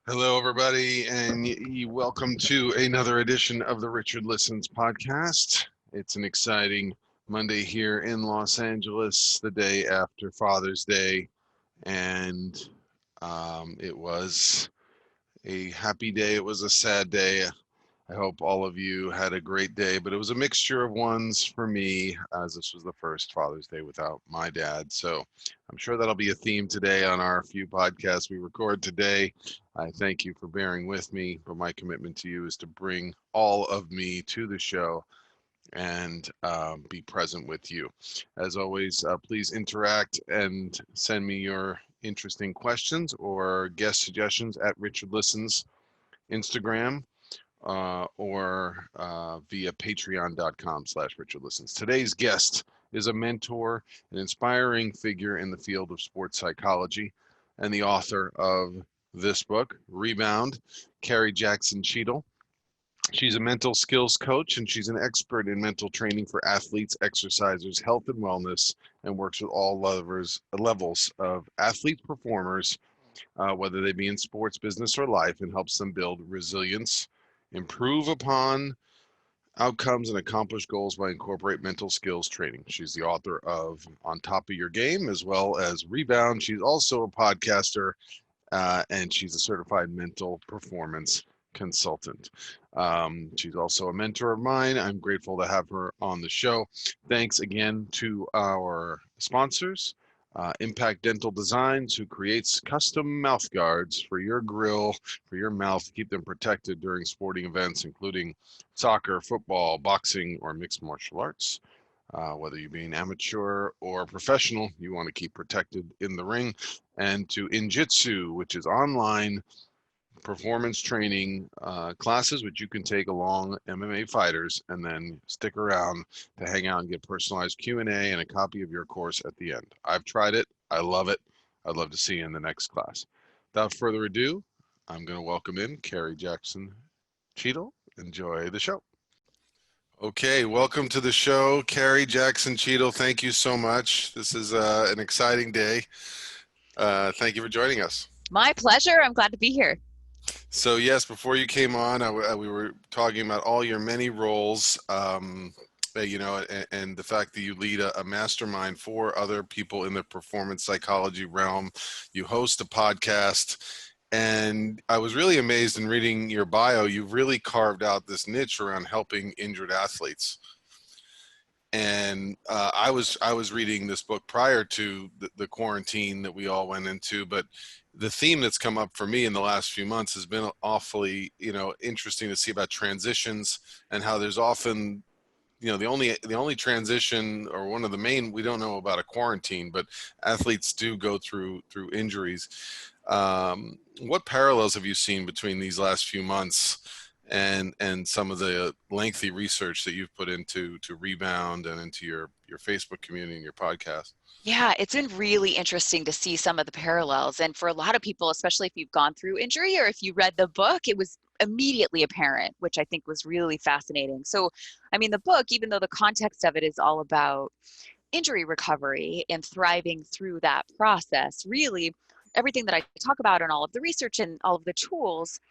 Hello, everybody, and welcome to another edition of the Richard Listens podcast. It's an exciting Monday here in Los Angeles, the day after Father's Day, and it was a happy day. It was a sad day. I hope all of you had a great day, but it was a mixture of ones for me, as this was the first Father's Day without my dad. So I'm sure that'll be a theme today on our few podcasts we record today. I thank you for bearing with me, but my commitment to you is to bring all of me to the show and be present with you. As always, please interact and send me your interesting questions or guest suggestions at Richard Listens Instagram or via patreon.com/Richard Listens. Today's guest is a mentor, an inspiring figure in the field of sports psychology, and the author of this book, Rebound, Carrie Jackson Cheadle. She's a mental skills coach and she's an expert in mental training for athletes, exercisers, health and wellness, and works with all levels of athletes, performers, whether they be in sports, business, or life, and helps them build resilience, improve upon outcomes, and accomplish goals by incorporate mental skills training. She's the author of On Top of Your Game as well as Rebound. She's also a podcaster and she's a certified mental performance consultant. She's also a mentor of mine. I'm grateful to have her on the show. Thanks again to our sponsors. Impact Dental Designs, who creates custom mouth guards for your grill, for your mouth, to keep them protected during sporting events, including soccer, football, boxing, or mixed martial arts. Whether you be an amateur or professional, you want to keep protected in the ring. And to Injitsu, which is online performance training classes, which you can take along MMA fighters and then stick around to hang out and get personalized Q&A and a copy of your course at the end. I've tried it. I love it. I'd love to see you in the next class. Without further ado, I'm going to welcome in Carrie Jackson Cheadle. Enjoy the show. Okay, welcome to the show, Carrie Jackson Cheadle. Thank you so much. This is an exciting day. Thank you for joining us. My pleasure. I'm glad to be here. So yes, before you came on, we were talking about all your many roles, and the fact that you lead a mastermind for other people in the performance psychology realm. You host a podcast, and I was really amazed in reading your bio. You've really carved out this niche around helping injured athletes. And I was reading this book prior to the quarantine that we all went into, but the theme that's come up for me in the last few months has been awfully, interesting to see about transitions and how there's often, the only transition, or one of the main, we don't know about a quarantine, but athletes do go through injuries. What parallels have you seen between these last few months and some of the lengthy research that you've put into Rebound and into your Facebook community and your podcast? Yeah, it's been really interesting to see some of the parallels. And for a lot of people, especially if you've gone through injury or if you read the book, it was immediately apparent, which I think was really fascinating. So, I mean, the book, even though the context of it is all about injury recovery and thriving through that process, really everything that I talk about and all of the research and all of the tools,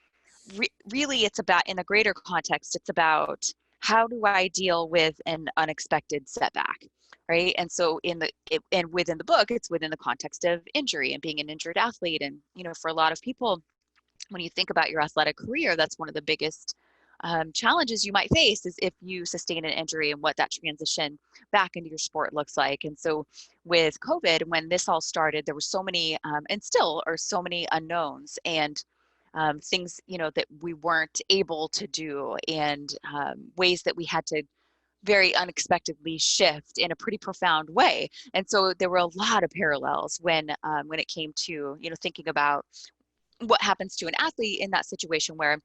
really it's about, in a greater context, it's about how do I deal with an unexpected setback, right? And so and within the book, it's within the context of injury and being an injured athlete. And, for a lot of people, when you think about your athletic career, that's one of the biggest challenges you might face, is if you sustain an injury and what that transition back into your sport looks like. And so with COVID, when this all started, there were so many, and still are so many unknowns and things, that we weren't able to do, and ways that we had to very unexpectedly shift in a pretty profound way. And so there were a lot of parallels when it came to, thinking about what happens to an athlete in that situation where,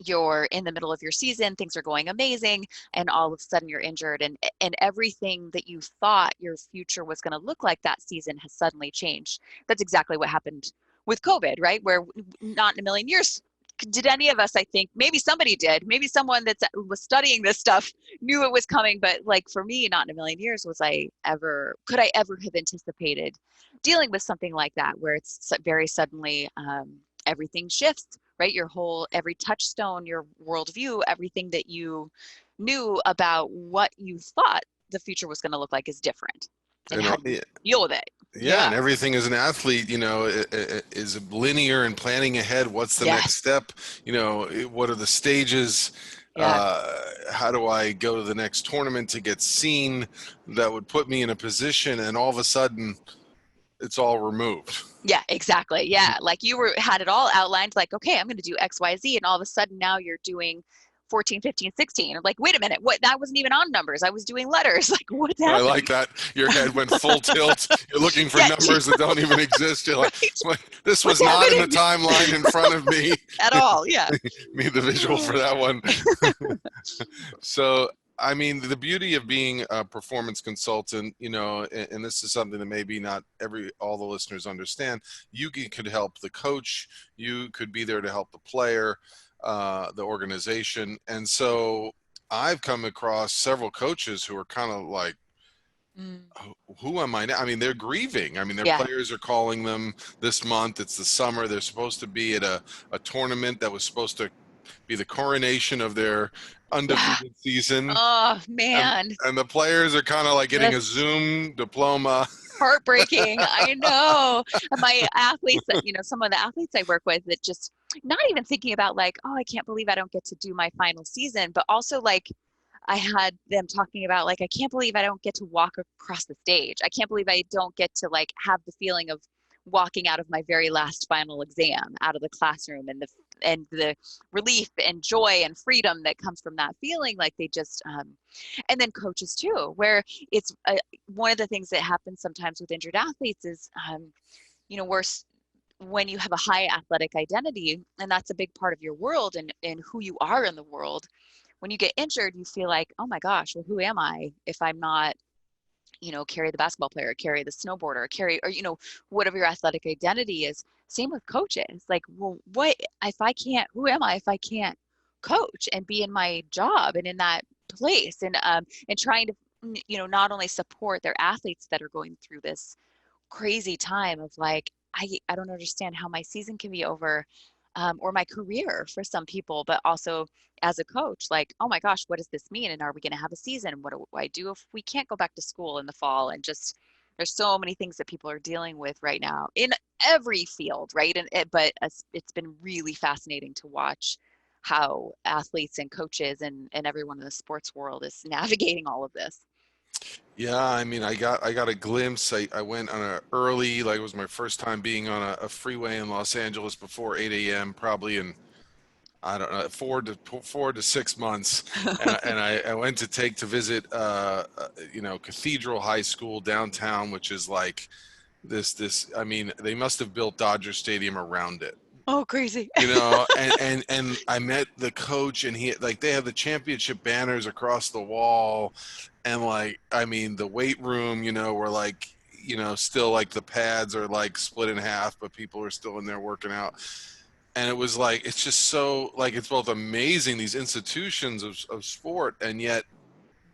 you're in the middle of your season, things are going amazing, and all of a sudden you're injured, and everything that you thought your future was going to look like that season has suddenly changed. That's exactly what happened with COVID, right? Where not in a million years did any of us, I think, maybe somebody did, maybe someone that was studying this stuff knew it was coming, but like for me, not in a million years could I ever have anticipated dealing with something like that, where it's very suddenly, everything shifts, right? Every touchstone, your worldview, everything that you knew about what you thought the future was going to look like is different. And And how do you deal with it? yeah, Yeah. and everything as an athlete, is linear and planning ahead. What's the next Yes. step? What are the stages? Yeah. How do I go to the next tournament to get seen that would put me in a position? And all of a sudden, it's all removed. Yeah, exactly. Yeah. Like had it all outlined, like, okay, I'm going to do X, Y, Z. And all of a sudden now you're doing 14, 15, 16. I'm like, wait a minute, what? That wasn't even on numbers. I was doing letters. Like, what's I like happening? that. Your head went full tilt. You're looking for Yeah. numbers that don't even exist. You're like, Right. this What's was not in the happening timeline in front of me. at all? Yeah. Need the visual for that one. So, I mean, the beauty of being a performance consultant, and this is something that maybe not all the listeners understand. Could help the coach. You could be there to help the player, the organization. And so I've come across several coaches who are kind of like, Mm. who am I now? I mean, they're grieving. I mean, their Yeah. players are calling them this month. It's the summer. They're supposed to be at a tournament that was supposed to be the coronation of their Yeah. undefeated season. Oh, And, man. and the players are kind of like getting a Just Zoom diploma. heartbreaking. I know. And my athletes, some of the athletes I work with, that just not even thinking about like, oh, I can't believe I don't get to do my final season, but also like I had them talking about like, I can't believe I don't get to walk across the stage. I can't believe I don't get to like have the feeling of walking out of my very last final exam out of the classroom, and the relief and joy and freedom that comes from that feeling. Like they just, and then coaches too, where it's one of the things that happens sometimes with injured athletes is, worse when you have a high athletic identity, and that's a big part of your world and who you are in the world. When you get injured, you feel like, oh my gosh, well, who am I if I'm not, Carrie the basketball player, Carrie the snowboarder, Carrie, or, whatever your athletic identity is. Same with coaches. Like, well, who am I if I can't coach and be in my job and in that place, and trying to, not only support their athletes that are going through this crazy time of like, I don't understand how my season can be over, or my career for some people, but also as a coach, like, oh my gosh, what does this mean? And are we going to have a season? What do I do if we can't go back to school in the fall? And just, there's so many things that people are dealing with right now in every field, right? But it's been really fascinating to watch how athletes and coaches and everyone in the sports world is navigating all of this. Yeah, I mean, I got a glimpse. I went on a early, like it was my first time being on a freeway in Los Angeles before 8 a.m. probably in, I don't know, 4 to 6 months, and I went to visit Cathedral High School downtown, which is like this. I mean, they must have built Dodger Stadium around it. Oh, crazy. And I met the coach, and they have the championship banners across the wall, and like, I mean, the weight room, where like, still like the pads are like split in half, but people are still in there working out. And it was like, it's just so like, it's both amazing, these institutions of sport, and yet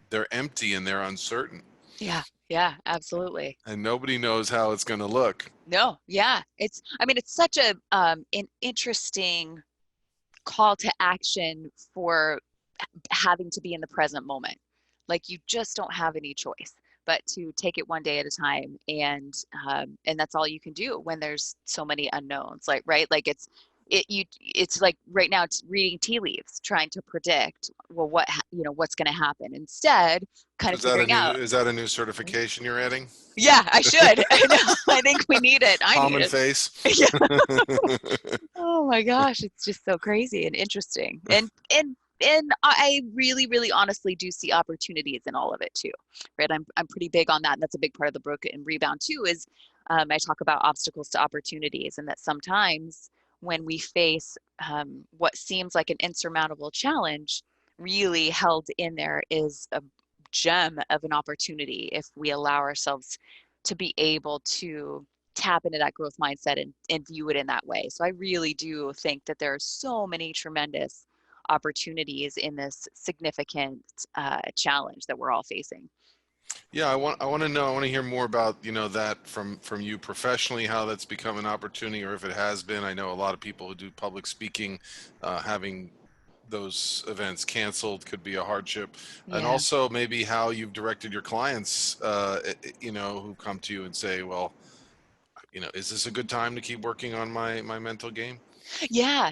they're empty and they're uncertain, Yeah, yeah, absolutely. and nobody knows how it's going to look. No, yeah. I mean, it's such an interesting call to action for having to be in the present moment. Like you just don't have any choice but to take it one day at a time, and that's all you can do when there's so many unknowns. Like, right? Like it's like right now it's reading tea leaves, trying to predict, well, what's going to happen, instead kind of figuring out. Is that a new certification you're adding? Yeah, I should. I know. I think we need it. I need Common it. face. Yeah. Oh my gosh, it's just so crazy and interesting. And I really, really honestly do see opportunities in all of it too. Right? I'm pretty big on that. And that's a big part of the book in Rebound too, is I talk about obstacles to opportunities, and that sometimes when we face what seems like an insurmountable challenge, really held in there is a gem of an opportunity if we allow ourselves to be able to tap into that growth mindset and view it in that way. So I really do think that there are so many tremendous opportunities in this significant challenge that we're all facing. Yeah, I want to hear more about, that from you professionally, how that's become an opportunity, or if it has been. I know a lot of people who do public speaking, having those events canceled could be a hardship, and Yeah. also maybe how you've directed your clients, who come to you and say, well, is this a good time to keep working on my mental game? Yeah,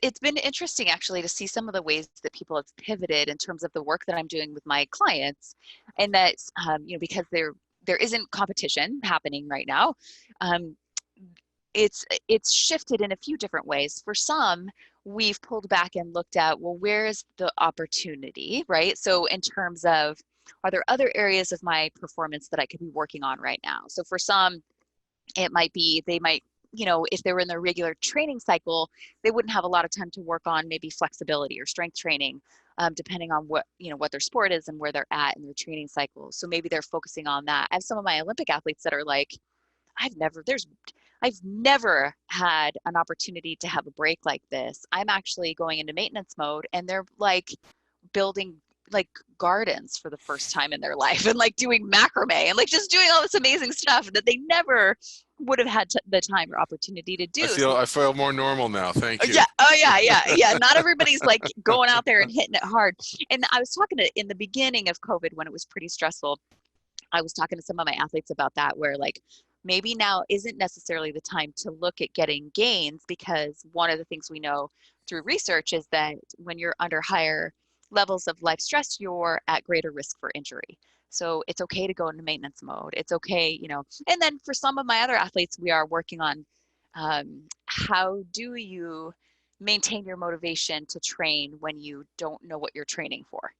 it's been interesting actually to see some of the ways that people have pivoted in terms of the work that I'm doing with my clients, and that because there isn't competition happening right now. Um, it's shifted in a few different ways. For some, we've pulled back and looked at, well, where is the opportunity, right? So in terms of, are there other areas of my performance that I could be working on right now? So for some, it might be they might, if they were in their regular training cycle, they wouldn't have a lot of time to work on maybe flexibility or strength training, depending on what their sport is and where they're at in their training cycle. So maybe they're focusing on that. I have some of my Olympic athletes that are like, I've never had an opportunity to have a break like this. I'm actually going into maintenance mode, and they're like building like gardens for the first time in their life, and like doing macrame and like just doing all this amazing stuff that they never would have had the time or opportunity to I do. feel So I feel more normal now. Thank you. yeah, oh yeah. Not everybody's like going out there and hitting it hard. And I was talking to in the beginning of COVID when it was pretty stressful. I was talking to some of my athletes about that, where like maybe now isn't necessarily the time to look at getting gains, because one of the things we know through research is that when you're under higher levels of life stress, you're at greater risk for injury. So it's okay to go into maintenance mode. It's okay, And then for some of my other athletes, we are working on how do you maintain your motivation to train when you don't know what you're training for?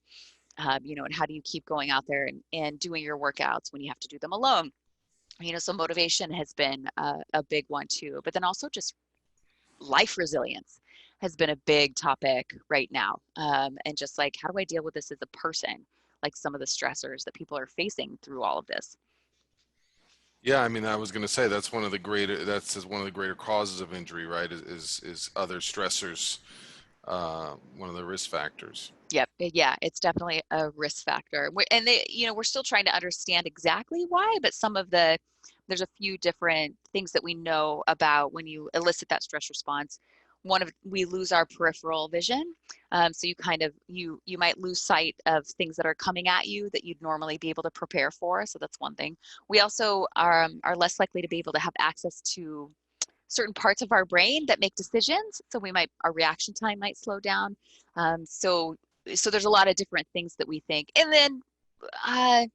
And how do you keep going out there and doing your workouts when you have to do them alone? So motivation has been a big one too, but then also just life resilience has been a big topic right now. And just like, how do I deal with this as a person? Like some of the stressors that people are facing through all of this. Yeah, I mean, I was going to say that's one of the greater causes of injury, right? Is other stressors, one of the risk factors. Yep. Yeah, it's definitely a risk factor. And we're still trying to understand exactly why, but there's a few different things that we know about when you elicit that stress response. We lose our peripheral vision. So you might lose sight of things that are coming at you that you'd normally be able to prepare for. So that's one thing. We also are less likely to be able to have access to certain parts of our brain that make decisions. So our reaction time might slow down. So there's a lot of different things that we think. And then uh,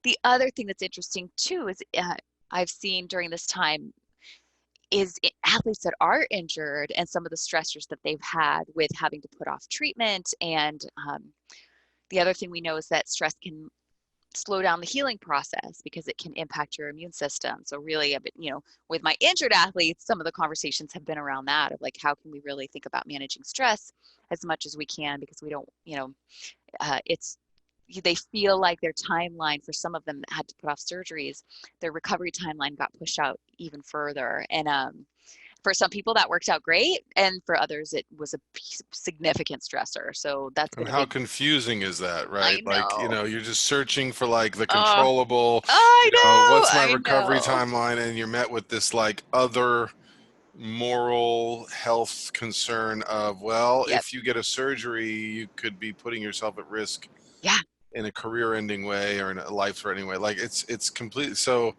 the other thing that's interesting too is I've seen during this time is athletes that are injured and some of the stressors that they've had with having to put off treatment. And the other thing we know is that stress can slow down the healing process because it can impact your immune system. So really, with my injured athletes, some of the conversations have been around that of like, how can we really think about managing stress as much as we can, because we don't, it's they feel like their timeline, for some of them that had to put off surgeries, their recovery timeline got pushed out even further. And for some people that worked out great, and for others it was a significant stressor. So that's And been a how big. confusing is that, I right? Like, know. you're just searching for like the uh controllable, I know, what's my I recovery know. timeline? And you're met with this like other moral health concern of, well, Yep. if you get a surgery, you could be putting yourself at risk Yeah. in a career-ending way or in a life-threatening way. Like it's completely so.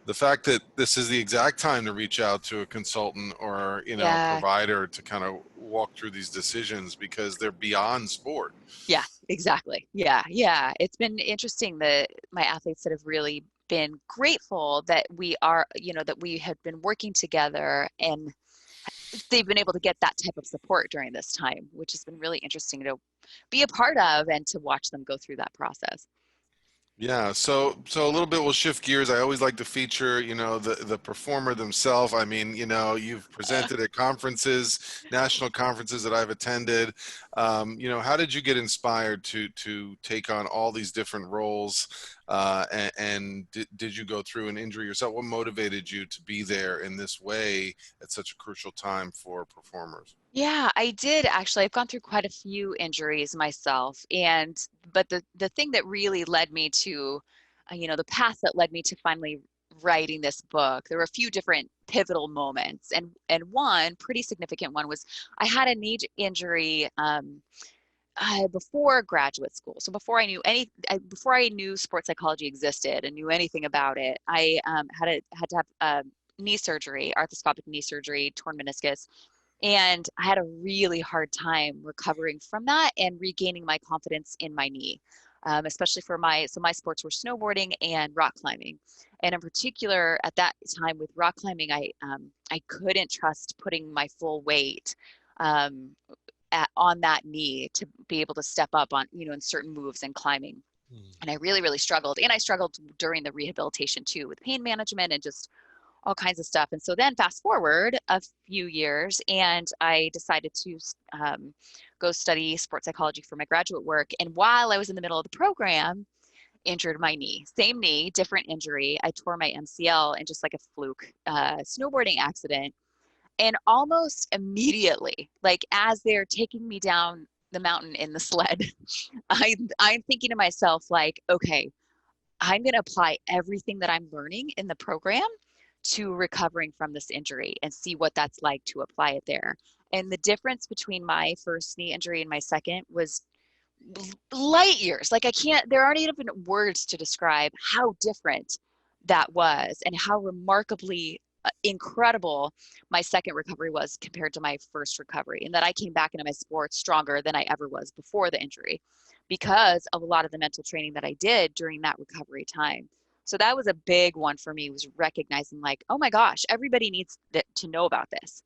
The fact that this is the exact time to reach out to a consultant or a Yeah. provider to kind of walk through these decisions because they're beyond sport. Yeah, exactly. Yeah. It's been interesting that my athletes that have really been grateful that that we had been working together, and they've been able to get that type of support during this time, which has been really interesting to be a part of and to watch them go through that process. Yeah, so a little bit we'll shift gears. I always like to feature, the performer themselves. I mean, you've Uh, presented at conferences, national conferences that I've attended. How did you get inspired to take on all these different roles? Did you go through an injury yourself? What motivated you to be there in this way at such a crucial time for performers? Yeah, I did actually. I've gone through quite a few injuries myself, and but the thing that really led me to, the path that led me to finally writing this book, there were a few different pivotal moments, and one pretty significant one was I had a knee injury before graduate school. So before I knew sports psychology existed and knew anything about it, I had to have knee surgery, arthroscopic knee surgery, torn meniscus. And I had a really hard time recovering from that and regaining my confidence in my knee, especially for my sports were snowboarding and rock climbing. And in particular, at that time with rock climbing, I couldn't trust putting my full weight um, on that knee to be able to step up on, in certain moves and climbing. And I really, really struggled. And I struggled during the rehabilitation too with pain management and just all kinds of stuff. And so then fast forward a few years and I decided to go study sports psychology for my graduate work. And while I was in the middle of the program, injured my knee. Same knee, different injury. I tore my MCL in just like a fluke snowboarding accident. And almost immediately, like as they're taking me down the mountain in the sled, I'm thinking to myself, like, okay, I'm going to apply everything that I'm learning in the program to recovering from this injury and see what that's like to apply it there. And the difference between my first knee injury and my second was light years. Like there aren't even words to describe how different that was and how remarkably incredible my second recovery was compared to my first recovery, and that I came back into my sport stronger than I ever was before the injury because of a lot of the mental training that I did during that recovery time. So that was a big one for me, was recognizing like, oh my gosh, everybody needs to know about this.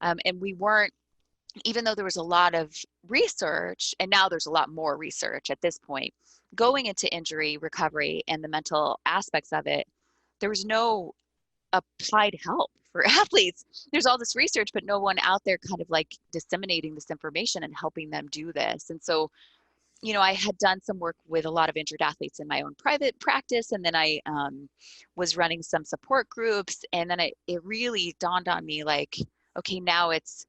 And we weren't, even though there was a lot of research, and now there's a lot more research at this point, going into injury recovery and the mental aspects of it, there was no applied help for athletes. There's all this research, but no one out there kind of like disseminating this information and helping them do this. And so, I had done some work with a lot of injured athletes in my own private practice. And then I was running some support groups. And then it really dawned on me like, okay, now it's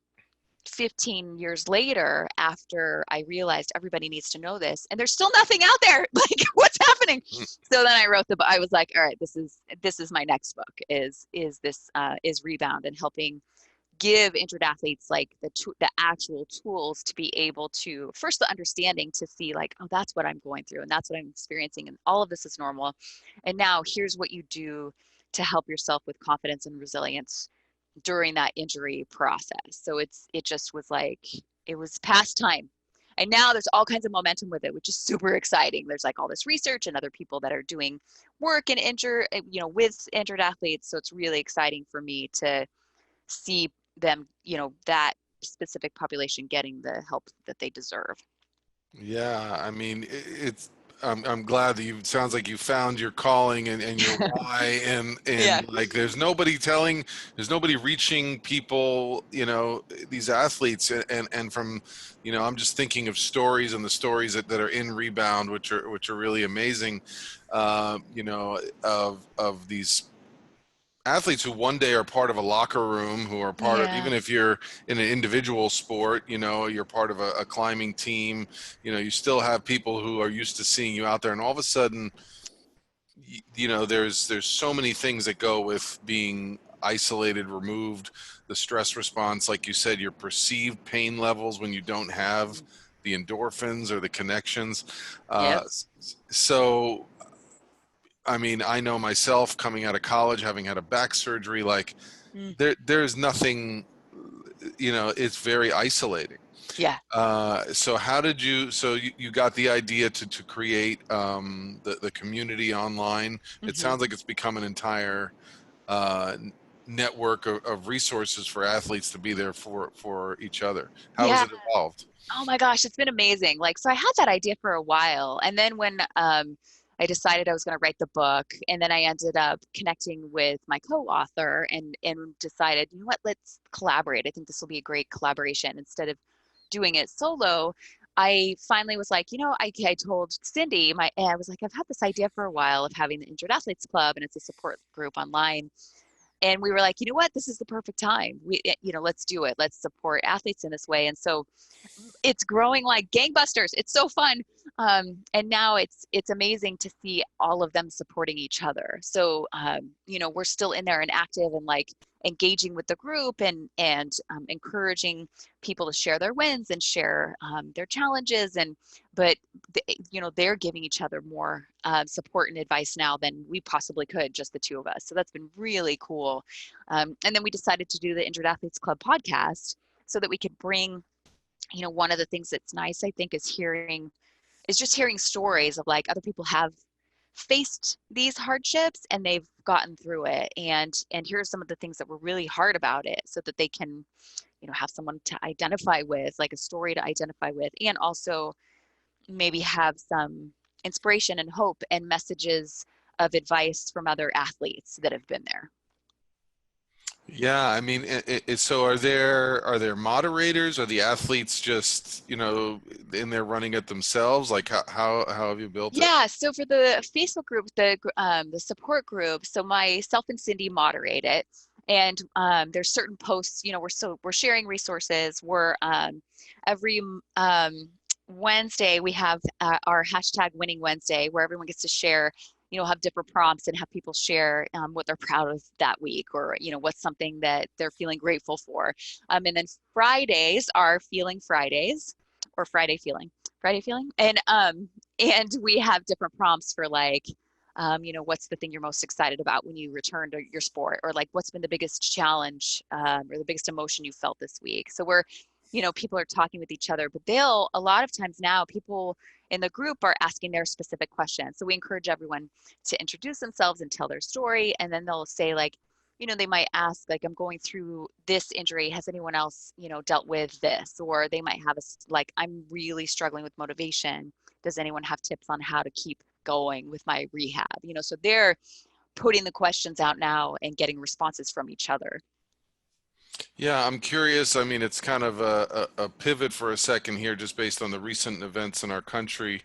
15 years later after I realized everybody needs to know this, and there's still nothing out there. Like, what's happening? So then I wrote the book. I was like, all right, this is my next book, is Rebound, and helping give injured athletes like the actual tools to be able to, first, the understanding to see like, oh, that's what I'm going through and that's what I'm experiencing, and all of this is normal, and now here's what you do to help yourself with confidence and resilience during that injury process. So it just was like, it was past time. And now there's all kinds of momentum with it, which is super exciting. There's like all this research and other people that are doing work and with injured athletes. So it's really exciting for me to see them, that specific population getting the help that they deserve. Yeah, I mean, it's. I'm glad that you. Sounds like you found your calling and your why, Yeah. and like there's nobody reaching people, these athletes, and from, I'm just thinking of stories and the stories that are in Rebound, which are really amazing, of these athletes who one day are part of a locker room, who are part of, Yeah. even if you're in an individual sport, you're part of a climbing team, you still have people who are used to seeing you out there, and all of a sudden, there's so many things that go with being isolated, removed, the stress response, like you said, your perceived pain levels when you don't have the endorphins or the connections. Yep. uh, so I mean, I know myself coming out of college, having had a back surgery, like Mm. there's nothing, it's very isolating. Yeah. So how did you, so you got the idea to create the community online. It Hmm. sounds like it's become an entire uh, network of resources for athletes to be there for each other. How has Yeah. it evolved? Oh my gosh, it's been amazing. Like, so I had that idea for a while. And then when I decided I was going to write the book, and then I ended up connecting with my co-author and decided, you know what, let's collaborate. I think this will be a great collaboration instead of doing it solo. I finally was like, I told Cindy, and I was like, I've had this idea for a while of having the Injured Athletes Club, and it's a support group online. And we were like, you know what, this is the perfect time. Let's do it. Let's support athletes in this way. And so it's growing like gangbusters. It's so fun. And now it's amazing to see all of them supporting each other. So we're still in there and active and like engaging with the group and encouraging people to share their wins and share their challenges. But they're giving each other more support and advice now than we possibly could, just the two of us. So that's been really cool. And then we decided to do the Injured Athletes Club podcast so that we could bring, one of the things that's nice, I think, is just hearing stories of like other people have faced these hardships and they've gotten through it. And here's some of the things that were really hard about it so that they can, have someone to identify with, like a story to identify with, and also maybe have some inspiration and hope and messages of advice from other athletes that have been there. Yeah, I mean, so are there moderators? Are the athletes just, in there running it themselves? Like how have you built it? Yeah, so for the Facebook group, the support group, so myself and Cindy moderate it, and there's certain posts. We're sharing resources. We're every Wednesday we have our hashtag Winning Wednesday, where everyone gets to share. Have different prompts and have people share what they're proud of that week, or what's something that they're feeling grateful for. And then Fridays are Feeling Fridays, or Friday Feeling, and we have different prompts for like, what's the thing you're most excited about when you return to your sport, or like what's been the biggest challenge or the biggest emotion you felt this week. So people are talking with each other, but a lot of times now people in the group are asking their specific questions. So we encourage everyone to introduce themselves and tell their story. And then they'll say like, they might ask like, I'm going through this injury. Has anyone else, dealt with this? Or they might have like, I'm really struggling with motivation. Does anyone have tips on how to keep going with my rehab? So they're putting the questions out now and getting responses from each other. Yeah, I'm curious. I mean, it's kind of a pivot for a second here, just based on the recent events in our country.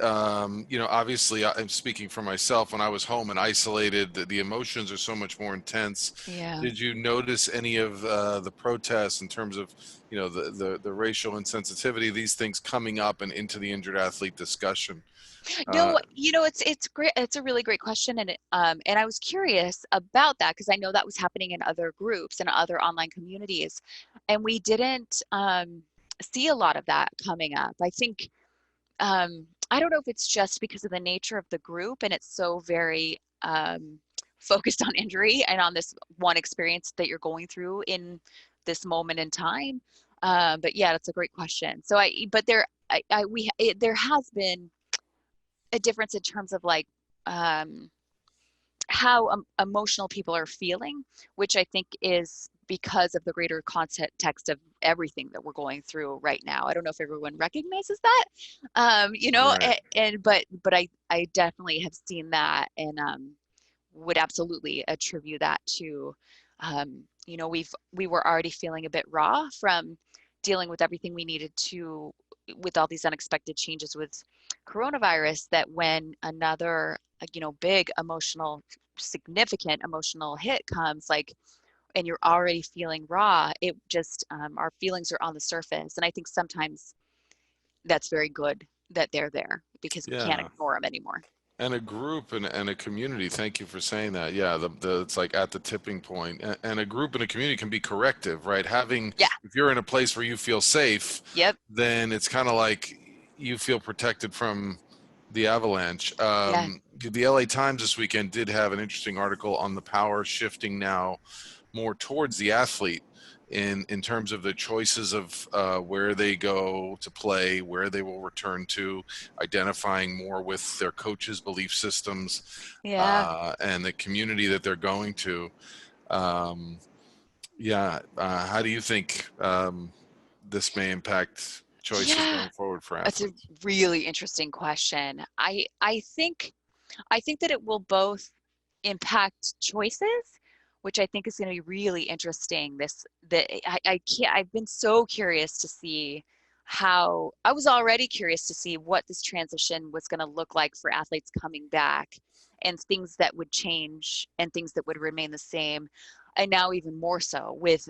Obviously, I'm speaking for myself. When I was home and isolated, the emotions are so much more intense. Yeah. Did you notice any of the protests in terms of, the racial insensitivity, these things coming up and into the injured athlete discussion? Uh, No, it's great. It's a really great question, and I was curious about that because I know that was happening in other groups and other online communities, and we didn't see a lot of that coming up. I think I don't know if it's just because of the nature of the group and it's so very focused on injury and on this one experience that you're going through in this moment in time. But yeah, that's a great question. But there has been a difference in terms of like um, how emotional people are feeling, which I think is because of the greater context of everything that we're going through right now. I don't know if everyone recognizes that, right. but I definitely have seen that and would absolutely attribute that to, we were already feeling a bit raw from dealing with everything we needed to with all these unexpected changes with coronavirus, that when another, big emotional, significant emotional hit comes, like, and you're already feeling raw, it just, our feelings are on the surface. And I think sometimes that's very good that they're there because we can't Yeah. ignore them anymore. And a group and a community. Thank you for saying that. Yeah, it's like at the tipping point. And a group and a community can be corrective, right? Yeah. If you're in a place where you feel safe, Yep. then it's kind of like you feel protected from the avalanche. Yeah. The LA Times this weekend did have an interesting article on the power shifting now more towards the athlete in terms of the choices of where they go to play, where they will return to, identifying more with their coaches' belief systems, Yeah. and the community that they're going to. Um, yeah, how do you think this may impact choices Yeah. going forward for That's a athletes? really interesting question. I think that it will both impact choices, which I think is going to be really interesting. I've been so curious to see how I was already curious to see what this transition was going to look like for athletes coming back, and things that would change and things that would remain the same. And now even more so with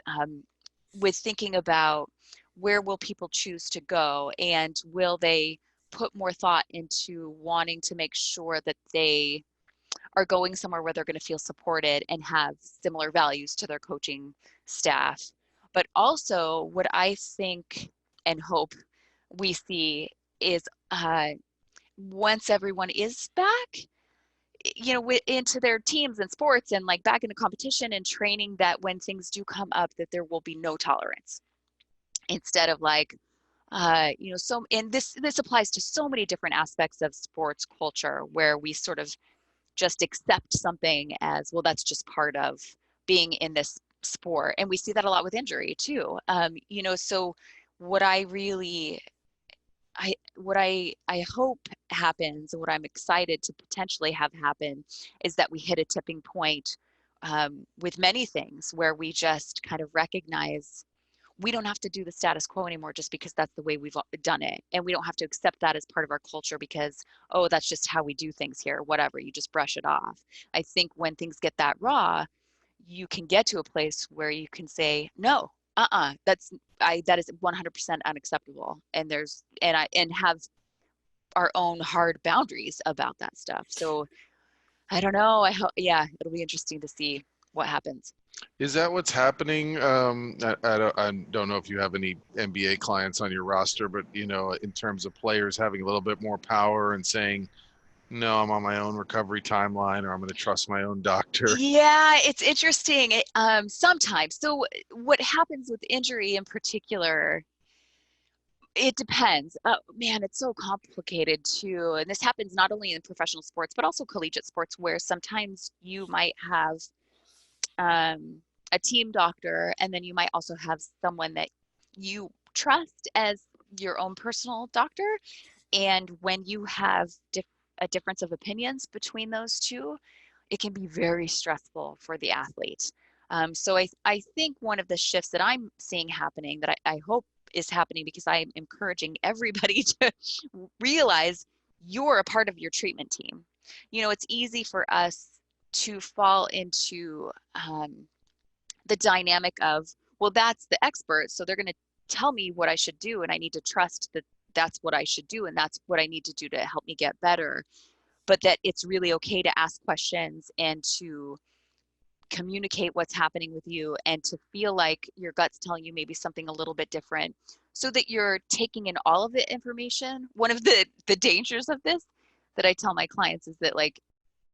thinking about where will people choose to go, and will they put more thought into wanting to make sure that they are going somewhere where they're going to feel supported and have similar values to their coaching staff. But also, what I think and hope we see is once everyone is back, into their teams and sports and like back into competition and training, that when things do come up, that there will be no tolerance, instead of like, so, and this applies to so many different aspects of sports culture, where we sort of just accept something as, well, that's just part of being in this sport. And we see that a lot with injury too. So what I really, I hope happens, and what I'm excited to potentially have happen, is that we hit a tipping point with many things, where we just kind of recognize we don't have to do the status quo anymore just because that's the way we've done it. And we don't have to accept that as part of our culture because, oh, that's just how we do things here, whatever, you just brush it off. I think when things get that raw, you can get to a place where you can say, no, that is 100% unacceptable. And have our own hard boundaries about that stuff. So I don't know. Yeah, it'll be interesting to see what happens. Is that what's happening? I don't know if you have any NBA clients on your roster, but in terms of players having a little bit more power and saying, "No, I'm on my own recovery timeline," or "I'm going to trust my own doctor." Yeah, it's interesting. Sometimes. So what happens with injury in particular, it depends. Man, it's so complicated too. And this happens not only in professional sports, but also collegiate sports, where sometimes you might have a team doctor, and then you might also have someone that you trust as your own personal doctor. And when you have a difference of opinions between those two, it can be very stressful for the athlete. So I think one of the shifts that I'm seeing happening, that I hope is happening, because I'm encouraging everybody to realize you're a part of your treatment team. It's easy for us to fall into the dynamic of, well, that's the expert, so they're going to tell me what I should do, and I need to trust that that's what I should do, and that's what I need to do to help me get better. But that it's really okay to ask questions and to communicate what's happening with you, and to feel like your gut's telling you maybe something a little bit different, so that you're taking in all of the information. One of the dangers of this that I tell my clients is that, like,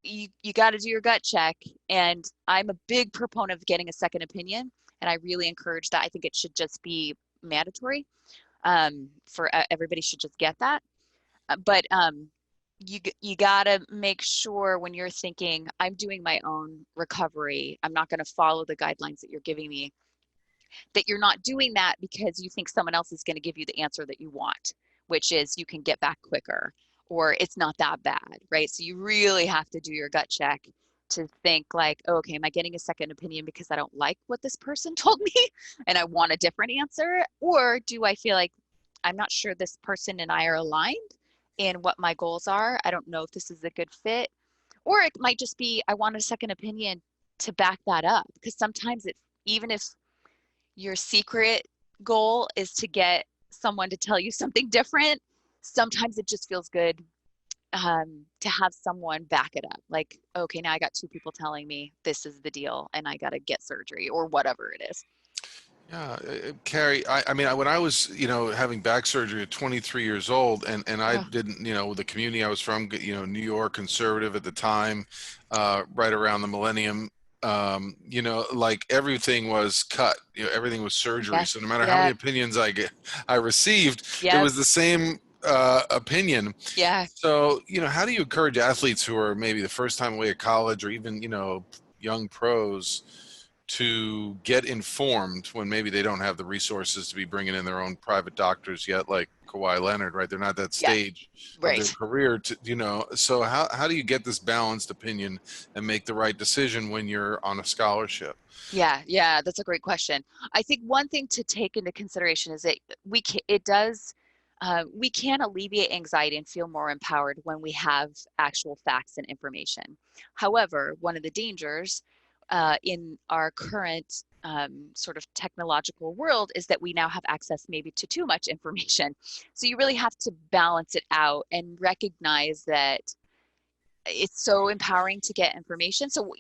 you got to do your gut check. And I'm a big proponent of getting a second opinion. And I really encourage that. I think it should just be mandatory, for everybody should just get that. But you got to make sure, when you're thinking, I'm doing my own recovery, I'm not going to follow the guidelines that you're giving me, that you're not doing that because you think someone else is going to give you the answer that you want, which is you can get back quicker, or it's not that bad, right? So you really have to do your gut check to think like, oh, okay, am I getting a second opinion because I don't like what this person told me and I want a different answer? Or do I feel like I'm not sure this person and I are aligned in what my goals are? I don't know if this is a good fit. Or it might just be, I want a second opinion to back that up, because sometimes it's, even if your secret goal is to get someone to tell you something different, sometimes it just feels good to have someone back it up. Like, okay, now I got two people telling me this is the deal and I got to get surgery or whatever it is. Yeah, Carrie, I mean, when I was, having back surgery at 23 years old, and I Oh, didn't, the community I was from, New York, conservative at the time, right around the millennium, like everything was cut, everything was surgery. So no yes. matter how many Yeah. opinions I received, it was Yes. the same opinion. Yeah. So, how do you encourage athletes who are maybe the first time away at college, or even, young pros, to get informed when maybe they don't have the resources to be bringing in their own private doctors yet? Like, Kawhi Leonard, right? They're not that Yeah, stage of their right. career to, so how do you get this balanced opinion and make the right decision when you're on a scholarship? Yeah, that's a great question. I think one thing to take into consideration is that we can alleviate anxiety and feel more empowered when we have actual facts and information. However, one of the dangers in our current sort of technological world is that we now have access maybe to too much information. So you really have to balance it out and recognize that it's so empowering to get information. So,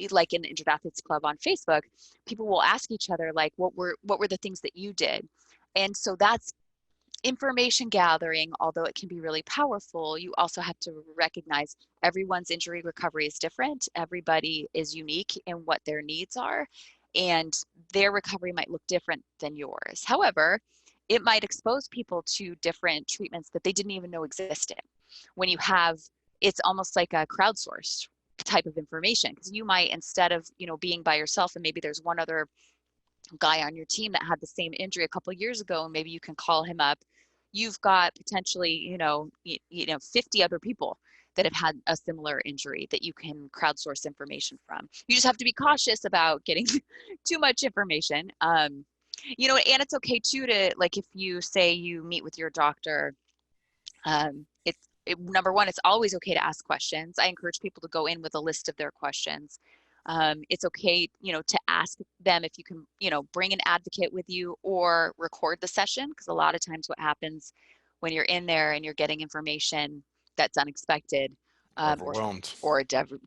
like in the Injured Athletes Club on Facebook, people will ask each other, like, what were the things that you did? And so that's information gathering. Although it can be really powerful, you also have to recognize everyone's injury recovery is different. Everybody is unique in what their needs are, and their recovery might look different than yours. However, it might expose people to different treatments that they didn't even know existed. When you have, it's almost like a crowdsourced type of information, because you might, instead of being by yourself, and maybe there's one other guy on your team that had the same injury a couple of years ago, and maybe you can call him up. You've got potentially 50 other people that have had a similar injury that you can crowdsource information from. You just have to be cautious about getting too much information. And it's okay too to, like, if you say you meet with your doctor, number one, it's always okay to ask questions. I encourage people to go in with a list of their questions. It's okay, to ask them if you can, bring an advocate with you or record the session, because a lot of times what happens when you're in there and you're getting information that's unexpected, or Overwhelmed.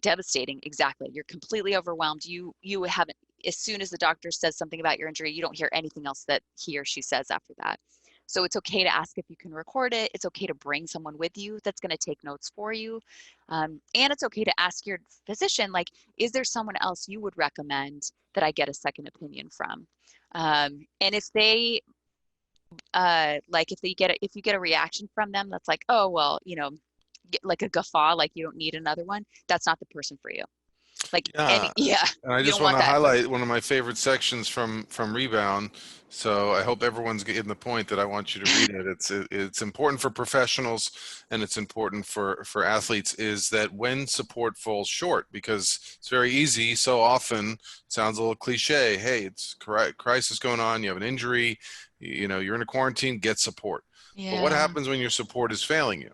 devastating. Exactly, you're completely overwhelmed. You haven't. As soon as the doctor says something about your injury, you don't hear anything else that he or she says after that. So it's okay to ask if you can record it. It's okay to bring someone with you that's going to take notes for you. And it's okay to ask your physician, like, is there someone else you would recommend that I get a second opinion from? And if they, if you get a reaction from them that's like, oh, well, like a guffaw, like you don't need another one, that's not the person for you. Like, Yeah, yeah, and I you just don't want want to that. highlight one of my favorite sections from Rebound. So I hope everyone's getting the point that I want you to read it. It's important for professionals and it's important for athletes, is that when support falls short, because it's very easy. So often, sounds a little cliche. Hey, it's crisis going on. You have an injury. You're in a quarantine. Get support. But what Yeah. happens when your support is failing you?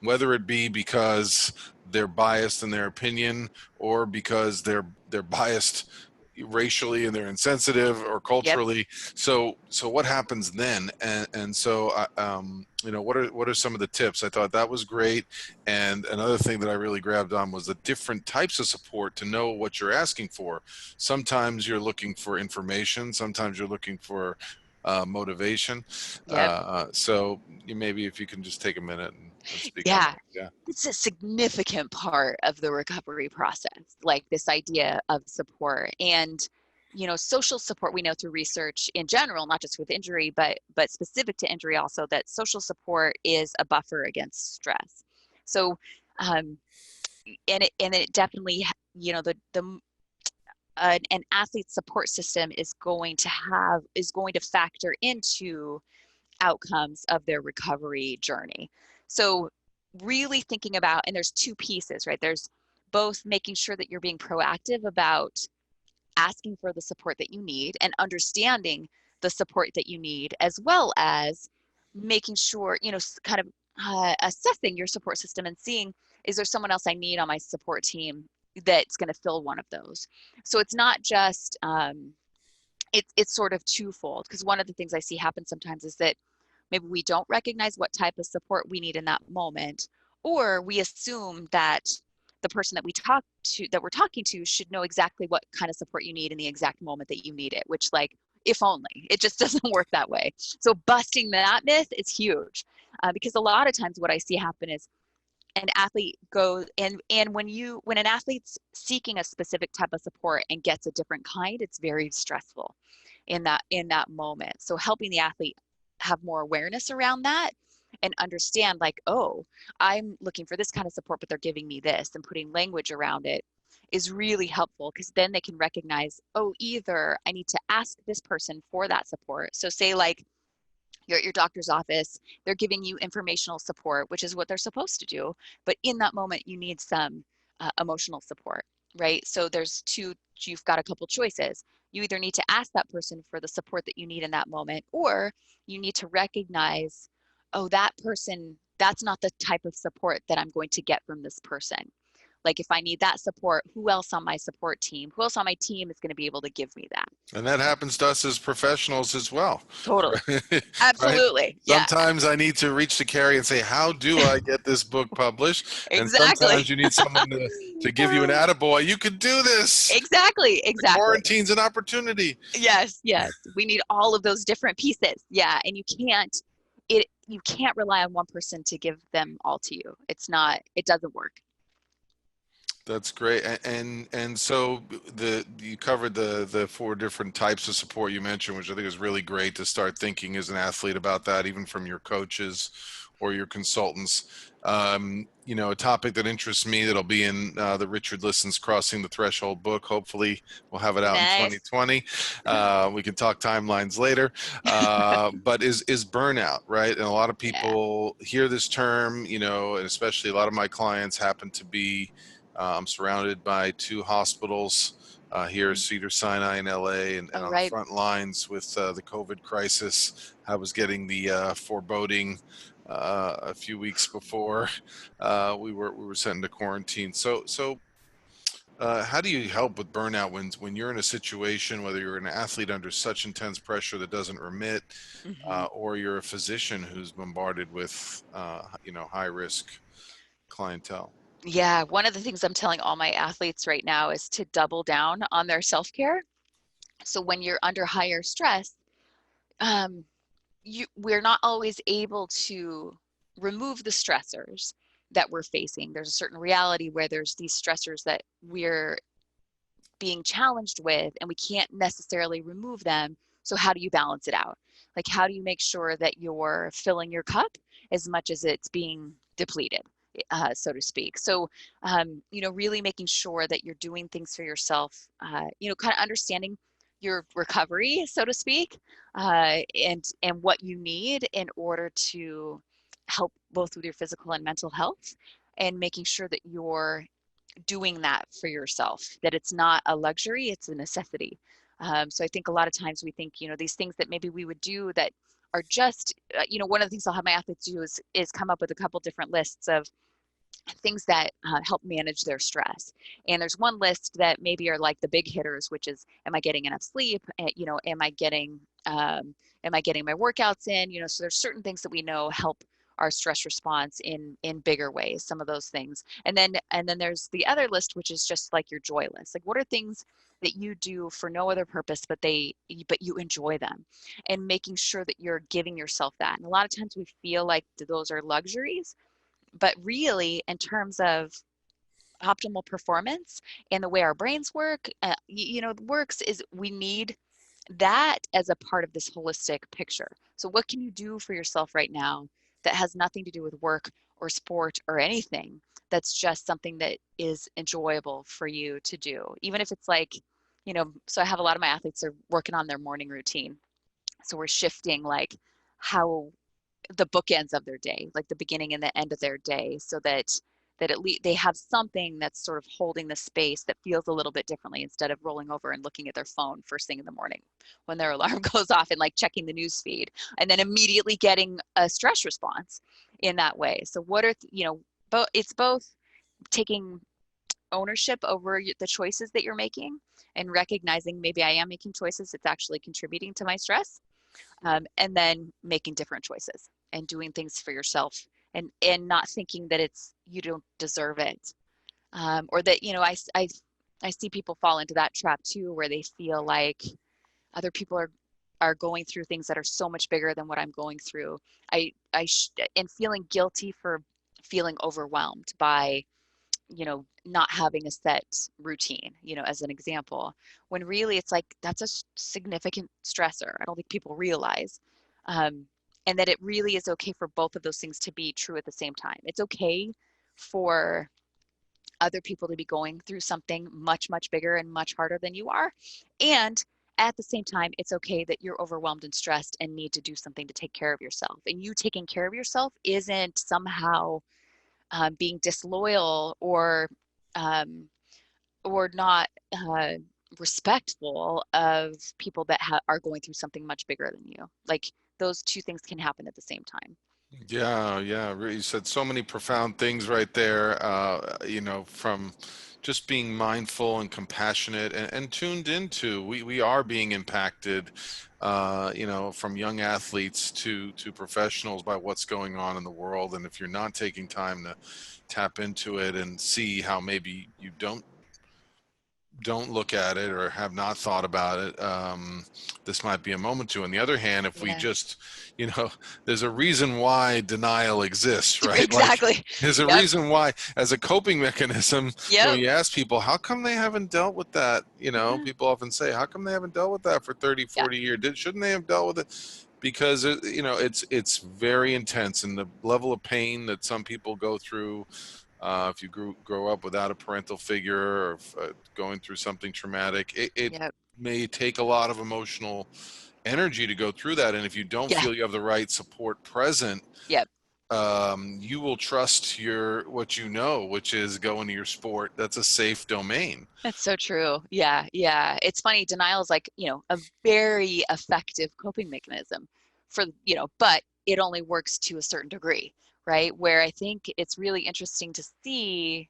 Whether it be because they're biased in their opinion, or because they're biased racially and they're insensitive, or Yep. culturally. So what happens then? And so what are some of the tips? I thought that was great. And another thing that I really grabbed on was the different types of support, to know what you're asking for. Sometimes you're looking for information, sometimes you're looking for motivation. Yep. So maybe if you can just take a minute and speak on Yeah. that. Yeah. It's a significant part of the recovery process, like this idea of support. And social support, we know through research in general, not just with injury, but specific to injury also, that social support is a buffer against stress. So um, and it definitely, the an athlete support system is going to factor into outcomes of their recovery journey. So really thinking about, and there's two pieces, right? There's both making sure that you're being proactive about asking for the support that you need and understanding the support that you need, as well as making sure, kind of assessing your support system and seeing, is there someone else I need on my support team that's going to fill one of those? So it's not just, it's sort of twofold, because one of the things I see happen sometimes is that maybe we don't recognize what type of support we need in that moment, or we assume that the person that we're talking to should know exactly what kind of support you need in the exact moment that you need it, which, like, if only. It just doesn't work that way. So busting that myth is huge, because a lot of times what I see happen is an athlete goes, and when an athlete's seeking a specific type of support and gets a different kind, it's very stressful in that moment. So helping the athlete have more awareness around that and understand, like, oh, I'm looking for this kind of support, but they're giving me this, and putting language around it is really helpful, because then they can recognize, oh, either I need to ask this person for that support. So say, like, You're at your doctor's office, they're giving you informational support, which is what they're supposed to do. But in that moment, you need some emotional support, right? So you've got a couple choices. You either need to ask that person for the support that you need in that moment, or you need to recognize, oh, that person, that's not the type of support that I'm going to get from this person. Like if I need that support, who else on my support team, who else on my team is going to be able to give me that? And that happens to us as professionals as well, Totally. right? Absolutely. Yeah, Sometimes I need to reach to Carrie and say, how do I get this book published? And exactly. sometimes you need someone to give you an attaboy. You can do this. Exactly, The exactly. quarantine's an opportunity. Yes, yes. We need all of those different pieces. Yeah, and you can't rely on one person to give them all to you. It doesn't work. That's great. And so you covered the four different types of support you mentioned, which I think is really great to start thinking as an athlete about that, even from your coaches or your consultants. A topic that interests me that'll be in the Richard Listens Crossing the Threshold book. Hopefully, we'll have it out in Nice. 2020. We can talk timelines later. But is burnout, right? And a lot of Yeah. people hear this term, and especially a lot of my clients happen to be I'm surrounded by two hospitals here, Mm. Cedars-Sinai in LA, and Oh, on the right. front lines with the COVID crisis. I was getting the foreboding a few weeks before we were sent into quarantine. So how do you help with burnout when you're in a situation, whether you're an athlete under such intense pressure that doesn't remit, Hmm. or you're a physician who's bombarded with high risk clientele? Yeah, one of the things I'm telling all my athletes right now is to double down on their self-care. So when you're under higher stress, um, we're not always able to remove the stressors that we're facing. There's a certain reality where there's these stressors that we're being challenged with, and we can't necessarily remove them. So how do you balance it out? Like, how do you make sure that you're filling your cup as much as it's being depleted, so to speak? So, really making sure that you're doing things for yourself, kind of understanding your recovery, so to speak, and what you need in order to help both with your physical and mental health, and making sure that you're doing that for yourself, that it's not a luxury, it's a necessity. So I think a lot of times we think, these things that maybe we would do that are just, one of the things I'll have my athletes do is come up with a couple different lists of things that help manage their stress. And there's one list that maybe are like the big hitters, which is, am I getting enough sleep? Am I getting my workouts in? So there's certain things that we know help our stress response in bigger ways, some of those things. And then there's the other list, which is just like your joy list. Like, what are things that you do for no other purpose, but you enjoy them, and making sure that you're giving yourself that. And a lot of times we feel like those are luxuries, but really, in terms of optimal performance and the way our brains work, works, is we need that as a part of this holistic picture. So what can you do for yourself right now that has nothing to do with work or sport or anything, that's just something that is enjoyable for you to do? Even if it's like, so I have a lot of my athletes are working on their morning routine. So we're shifting like how the bookends of their day, like the beginning and the end of their day, so that at least they have something that's sort of holding the space that feels a little bit differently, instead of rolling over and looking at their phone first thing in the morning when their alarm goes off, and like checking the news feed and then immediately getting a stress response in that way. So what are, it's both taking ownership over the choices that you're making, and recognizing maybe I am making choices that's actually contributing to my stress, and then making different choices and doing things for yourself, and not thinking that it's, you don't deserve it, or that, I see people fall into that trap too, where they feel like other people are going through things that are so much bigger than what I'm going through. And feeling guilty for feeling overwhelmed by, not having a set routine, as an example, when really it's like that's a significant stressor. I don't think people realize. Um, and that it really is okay for both of those things to be true at the same time. It's okay for other people to be going through something much, much bigger and much harder than you are. And At the same time, it's okay that you're overwhelmed and stressed and need to do something to take care of yourself. And you taking care of yourself isn't somehow being disloyal um, or not respectful of people that are going through something much bigger than you. Like those two things can happen at the same time. Yeah, yeah, you said so many profound things right there. From just being mindful and compassionate and tuned into, we are being impacted, from young athletes to professionals by what's going on in the world. And if you're not taking time to tap into it and see how maybe you don't look at it or have not thought about it, this might be a moment to. On the other hand, if we Yeah, just, there's a reason why denial exists, right? Like, exactly. there's a Yep. reason why, as a coping mechanism, Yep. you ask people, how come they haven't dealt with that? Yeah. People often say, how come they haven't dealt with that for 30, Yeah. 40 years? Shouldn't they have dealt with it? Because, it's very intense, and the level of pain that some people go through, if you grow up without a parental figure, or going through something traumatic, it Yep. may take a lot of emotional energy to go through that. And if you don't Yeah. feel you have the right support present, Yep. you will trust what you know, which is going to your sport. That's a safe domain. That's so true. Yeah, yeah. It's funny, denial is like, a very effective coping mechanism but it only works to a certain degree, right? Where I think it's really interesting to see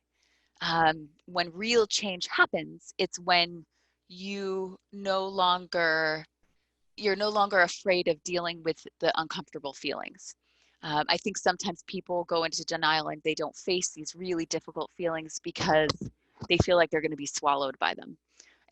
when real change happens, it's when you no longer you're no longer afraid of dealing with the uncomfortable feelings. I think sometimes people go into denial and they don't face these really difficult feelings because they feel like they're going to be swallowed by them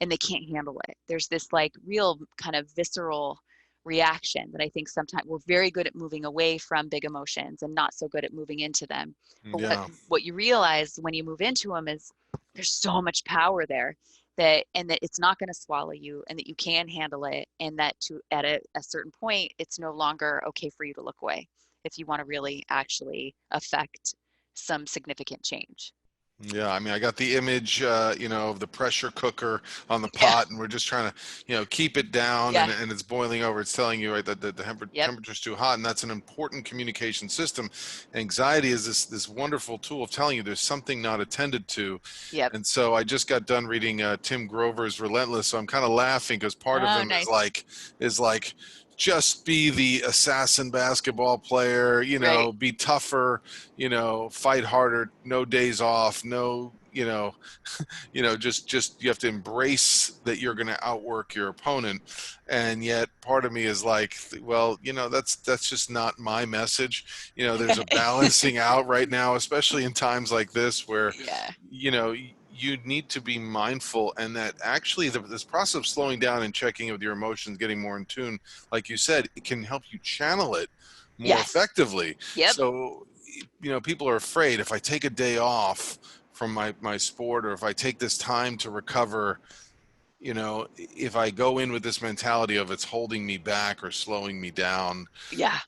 and they can't handle it. There's this like real kind of visceral reaction that I think sometimes we're very good at moving away from big emotions and not so good at moving into them. But what Yeah. what you realize when you move into them is there's so much power there that it's not going to swallow you and that you can handle it and that at a certain point it's no longer okay for you to look away if you want to really actually affect some significant change. Yeah, I mean, I got the image, of the pressure cooker on the Yeah. pot, and we're just trying to, keep it down, Yeah. and it's boiling over. It's telling you, right, that the Yep. temperature's too hot, and that's an important communication system. Anxiety is this wonderful tool of telling you there's something not attended to. Yep. And so I just got done reading Tim Grover's Relentless, so I'm kind of laughing because part of Oh, him nice. is like just be the assassin basketball player, Right. be tougher, fight harder, no days off, no, just you have to embrace that you're going to outwork your opponent. And yet part of me is like, well, that's just not my message. There's a balancing out right now, especially in times like this where, Yeah. you need to be mindful, and that actually this process of slowing down and checking with your emotions, getting more in tune, like you said, it can help you channel it more Yes. effectively. Yep. So, people are afraid, if I take a day off from my sport, or if I take this time to recover, if I go in with this mentality of it's holding me back or slowing me down, Yeah.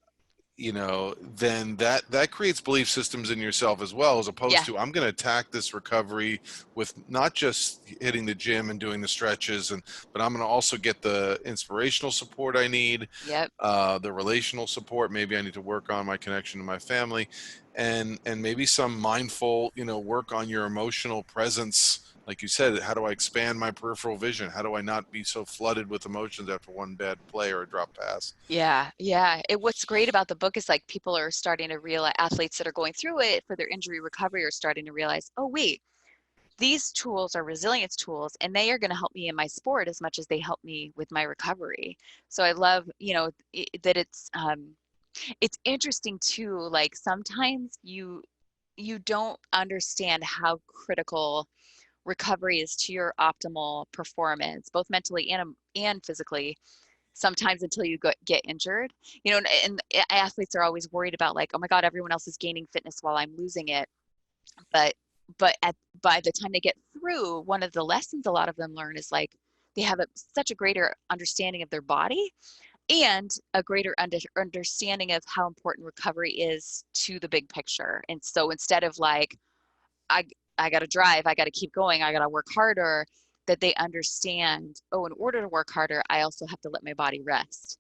then that creates belief systems in yourself as well, as opposed Yeah. to, I'm going to attack this recovery with not just hitting the gym and doing the stretches, but I'm going to also get the inspirational support I need, Yep. the relational support. Maybe I need to work on my connection to my family, and maybe some mindful, work on your emotional presence. Like you said, how do I expand my peripheral vision? How do I not be so flooded with emotions after one bad play or a drop pass? Yeah, yeah. What's great about the book is like people are starting to realize, athletes that are going through it for their injury recovery are starting to realize, oh, wait, these tools are resilience tools and they are going to help me in my sport as much as they help me with my recovery. So I love, that it's interesting too, like sometimes you don't understand how critical recovery is to your optimal performance, both mentally and physically sometimes until you get injured. And athletes are always worried about like, oh my God, everyone else is gaining fitness while I'm losing it. But by the time they get through, one of the lessons a lot of them learn is like they have such a greater understanding of their body and a greater understanding of how important recovery is to the big picture. And so instead of like, I I got to drive, I got to keep going, I got to work harder, that they understand, oh, in order to work harder, I also have to let my body rest.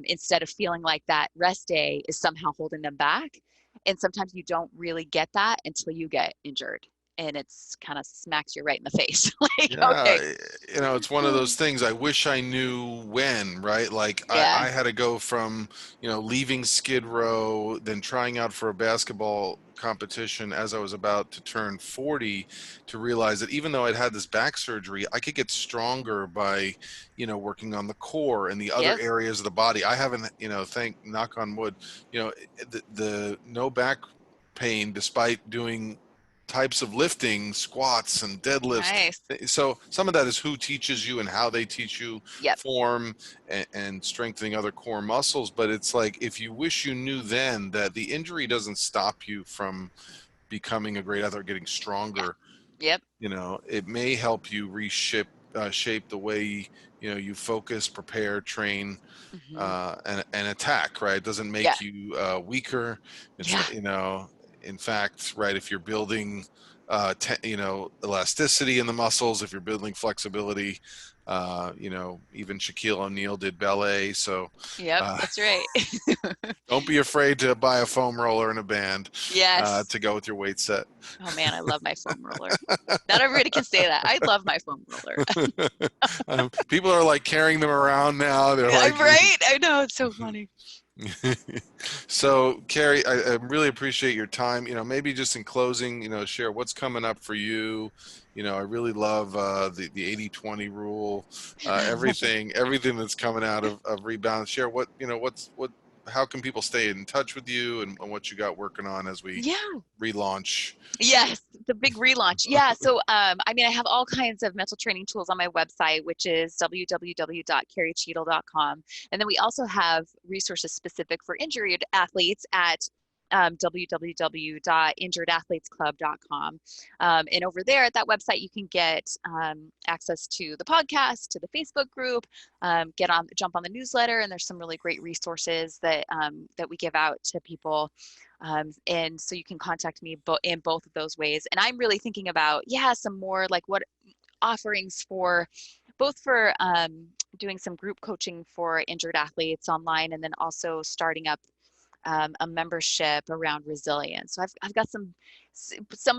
Instead of feeling like that rest day is somehow holding them back. And sometimes you don't really get that until you get injured. And it's kind of smacks you right in the face. Like, Yeah, okay. it's one of those things. I wish I knew when, right? Like Yeah. I had to go from, leaving Skid Row, then trying out for a basketball competition as I was about to turn 40 to realize that even though I'd had this back surgery, I could get stronger by, working on the core and the other Yep. areas of the body. I haven't, thank knock on wood, the no back pain despite doing types of lifting, squats and deadlifts. Nice. So some of that is who teaches you and how they teach you Yep. form and strengthening other core muscles. But it's like, if you wish you knew then that the injury doesn't stop you from becoming a great athlete, getting Yeah. stronger, Yep. it may help you shape the way, you focus, prepare, train, Hmm. and attack, right? It doesn't Yeah. make you weaker. It's Yeah. not, in fact, right, if you're building, elasticity in the muscles, if you're building flexibility, even Shaquille O'Neal did ballet. So Yep. uh, That's right. don't be afraid to buy a foam roller and a band Yes. to go with your weight set. Oh man, I love my foam roller. Not everybody can say that. I love my foam roller. People are like carrying them around now. They're I'm like, right. I know, it's so funny. So, Carrie, I really appreciate your time. Maybe just in closing, share what's coming up for you. I really love the 80/20 rule, everything that's coming out of Rebound. Share how can people stay in touch with you and what you got working on as we Yeah. relaunch. Yes, the big relaunch. Yeah. So, I mean, I have all kinds of mental training tools on my website, which is www.carriecheadle.com. And then we also have resources specific for injured athletes at www.injuredathletesclub.com. And over there at that website, you can get access to the podcast, to the Facebook group, jump on the newsletter, and there's some really great resources that we give out to people. And so you can contact me in both of those ways. And I'm really thinking about, some more like what offerings for both for doing some group coaching for injured athletes online, and then also starting up a membership around resilience. So I've got some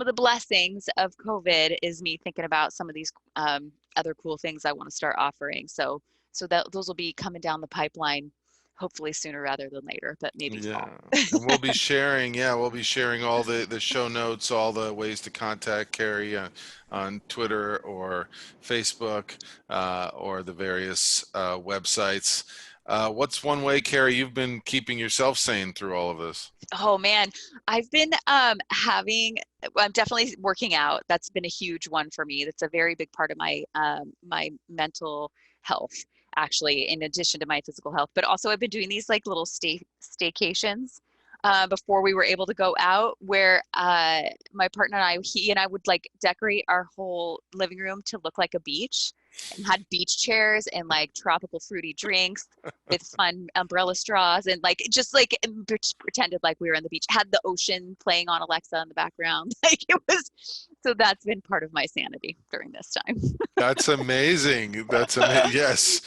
of the blessings of COVID is me thinking about some of these other cool things I want to start offering. So that those will be coming down the pipeline, hopefully sooner rather than later, but maybe Yeah, fall. and we'll be sharing all the show notes, all the ways to contact Carrie on Twitter or Facebook, or the various websites. What's one way, Carrie, you've been keeping yourself sane through all of this? Oh man, I've been I'm definitely working out. That's been a huge one for me. That's a very big part of my mental health, actually, in addition to my physical health. But also I've been doing these like little staycations before we were able to go out, where my partner and he and I would like decorate our whole living room to look like a beach, and had beach chairs and like tropical fruity drinks with fun umbrella straws, and like just like pretended like we were on the beach, had the ocean playing on Alexa in the background. Like it was, so that's been part of my sanity during this time. That's amazing. That's amazing. Yes.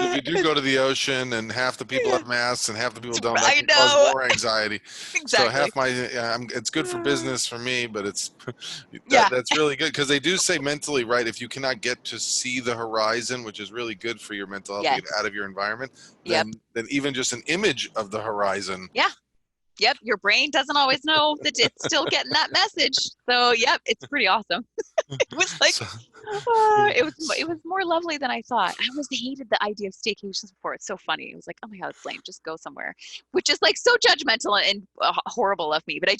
If you do go to the ocean and half the people Yeah, have masks and half the people don't, that I can cause know. more anxiety. So Exactly. half my, it's good for business for me, but it's Yeah. that's really good because they do say mentally, right? If you cannot get to see the horizon, which is really good for your mental health to get Yes. out of your environment, Yep. then even just an image of the horizon. Yeah. Yep. Your brain doesn't always know that it's still getting that message. So yep, it's pretty awesome. It was like, So, it was more lovely than I thought. I always hated the idea of staycations before. It's so funny. It was like, oh my God, it's lame. Just go somewhere, which is like so judgmental and horrible of me. But I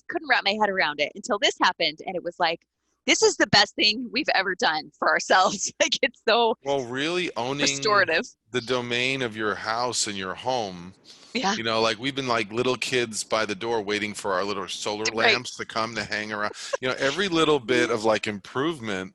couldn't wrap my head around it until this happened, and it was like, this is the best thing we've ever done for ourselves. Like it's so well, really owning restorative. the domain of your house and your home. Yeah. Like we've been like little kids by the door waiting for our little solar Right. lamps to come to hang around. Every little bit of like improvement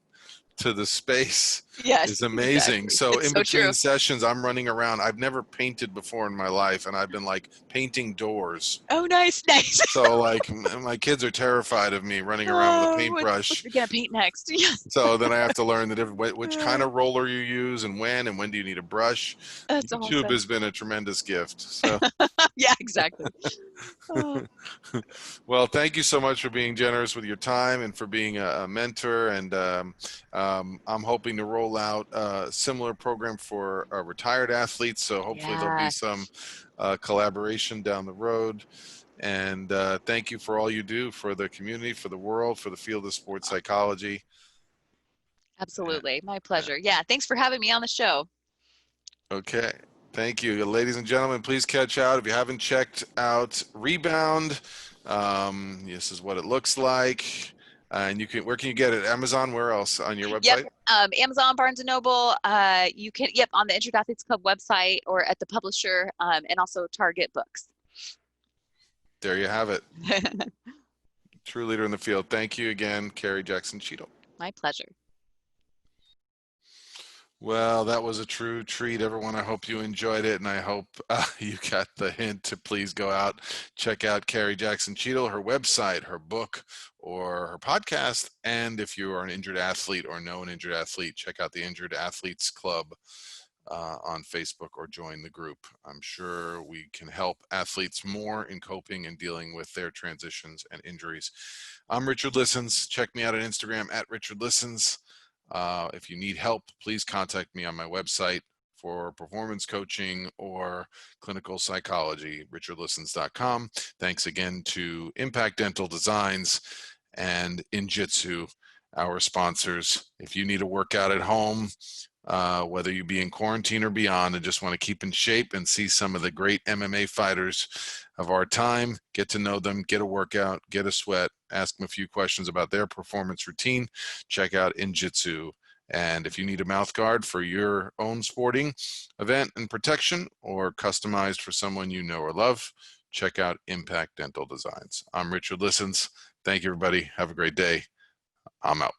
to the space Yes, is amazing. exactly. So It's in so true. between sessions, I'm running around. I've never painted before in my life, and I've been like painting doors. Oh, nice, nice. So like my kids are terrified of me running around with a Oh, what paintbrush. are we gonna paint next? Yes. So then I have to learn the different which kind Uh, of roller you use and when do you need a brush. that's YouTube awesome. has been a tremendous gift. So Yeah, exactly. Oh, well, thank you so much for being generous with your time and for being a mentor. And I'm hoping to roll out a similar program for retired athletes. So hopefully there'll be yeah, some collaboration down the road. And thank you for all you do for the community, for the world, for the field of sports psychology. absolutely. My pleasure. Yeah, thanks for having me on the show. Okay. Thank you. Ladies and gentlemen, please catch out. If you haven't checked out Rebound, this is what it looks like. And you can, where can you get it? Amazon, where else? On your Yep. website? Amazon, Barnes and Noble. You can, yep, on the Injured Athletes Club website or at the publisher, and also Target Books. There you have it. True leader in the field. Thank you again, Carrie Jackson Cheadle. My pleasure. Well, that was a true treat, everyone. I hope you enjoyed it, and I hope you got the hint to please go out, check out Carrie Jackson Cheadle, her website, her book, or her podcast. And if you are an injured athlete or know an injured athlete, check out the Injured Athletes Club on Facebook or join the group. I'm sure we can help athletes more in coping and dealing with their transitions and injuries. I'm Richard Listens. Check me out on Instagram at Richard Listens. If you need help, please contact me on my website for performance coaching or clinical psychology, richardlistens.com. Thanks again to Impact Dental Designs and Injitsu, our sponsors. If you need a workout at home, whether you be in quarantine or beyond and just want to keep in shape and see some of the great MMA fighters of our time, get to know them, get a workout, get a sweat, ask them a few questions about their performance routine, check out Injitsu. And if you need a mouth guard for your own sporting event and protection or customized for someone you know or love, check out Impact Dental Designs. I'm Richard Listens. Thank you, everybody. Have a great day. I'm out.